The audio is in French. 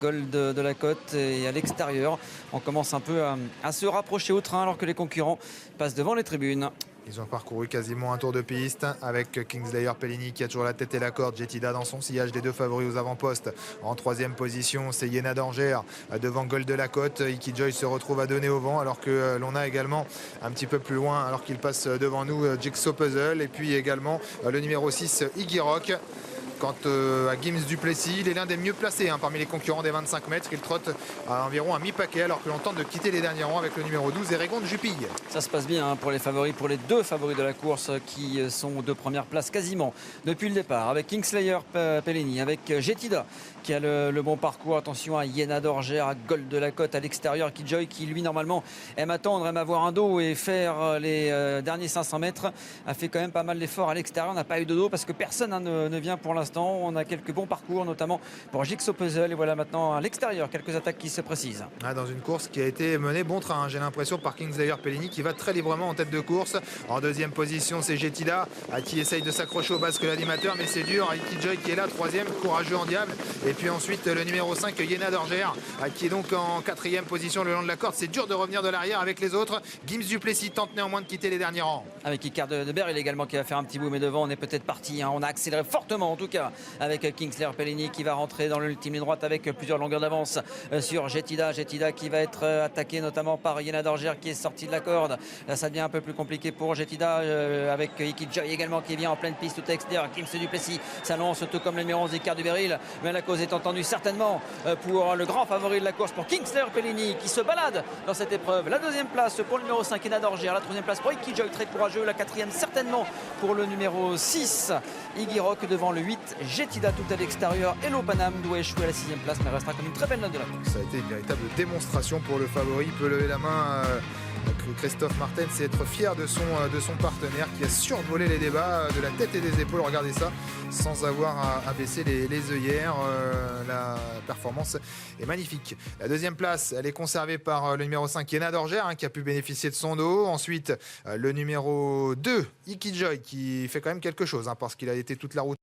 Gold de la Côte et à l'extérieur. On commence un peu à se rapprocher au train alors que les concurrents passent devant les tribunes. Ils ont parcouru quasiment un tour de piste avec Kingslayer Pellini qui a toujours la tête et la corde. Jetida dans son sillage des deux favoris aux avant-postes. En troisième position, c'est Yéna d'Angers devant Gold de la Côte. Iki Joy se retrouve à donner au vent alors que l'on a également un petit peu plus loin, alors qu'il passe devant nous, Jigsaw Puzzle. Et puis également le numéro 6, Iggy Rock. Quant à Gims Duplessis, il est l'un des mieux placés parmi les concurrents des 25 mètres. Il trotte à environ un mi-paquet alors que l'on tente de quitter les derniers rangs avec le numéro 12, Eregon de Jupille. Ça se passe bien pour les favoris, pour les deux favoris de la course qui sont de première place quasiment depuis le départ. Avec Kingslayer Pellini, avec Jetida qui a le bon parcours. Attention à Yéna d'Orger, à Gold de la Côte à l'extérieur. Kijoy qui lui normalement aime attendre, aime avoir un dos et faire les derniers 500 mètres. A fait quand même pas mal d'efforts à l'extérieur. On n'a pas eu de dos parce que personne ne vient pour l'instant. On a quelques bons parcours, notamment pour Jigsaw Puzzle. Et voilà maintenant à l'extérieur, quelques attaques qui se précisent. Dans une course qui a été menée bon train, j'ai l'impression, par Kingslayer Pellini qui va très librement en tête de course. En deuxième position, c'est Jetida qui essaye de s'accrocher au basque l'animateur, mais c'est dur. Iki Joy qui est là, troisième, courageux en diable. Et puis ensuite, le numéro 5, Yéna d'Orger, qui est donc en quatrième position le long de la corde. C'est dur de revenir de l'arrière avec les autres. Gims Duplessis tente néanmoins de quitter les derniers rangs. Avec Icard de Beryl également qui va faire un petit bout, mais devant on est peut-être parti. On a accéléré fortement en tout cas avec Kingslayer Pellini qui va rentrer dans l'ultime ligne droite avec plusieurs longueurs d'avance sur Jetida. Jetida qui va être attaqué notamment par Yéna d'Orger qui est sorti de la corde. Là ça devient un peu plus compliqué pour Jetida avec Iki Joy également qui vient en pleine piste tout extérieur. Gims Duplessis s'annonce tout comme le numéro 11 Icard de Beryl. Mais la cause est entendue certainement pour le grand favori de la course, pour Kingslayer Pellini qui se balade dans cette épreuve. La deuxième place pour le numéro 5 Yéna d'Orger. La troisième place pour Iki Joy, très courageux. La quatrième certainement pour le numéro 6 Iggy Rock, devant le 8 Jetida tout à l'extérieur. Hello Panam doit échouer à la 6e place mais restera comme une très belle note de la course. Ça a été une véritable démonstration pour le favori. Il peut lever la main. Christophe Martin, c'est être fier de son partenaire qui a survolé les débats de la tête et des épaules. Regardez ça, sans avoir à baisser les œillères. La performance est magnifique. La deuxième place, elle est conservée par le numéro 5, Yéna d'Orger, qui a pu bénéficier de son dos. Ensuite, le numéro 2, Iki Joy, qui fait quand même quelque chose, parce qu'il a été toute la route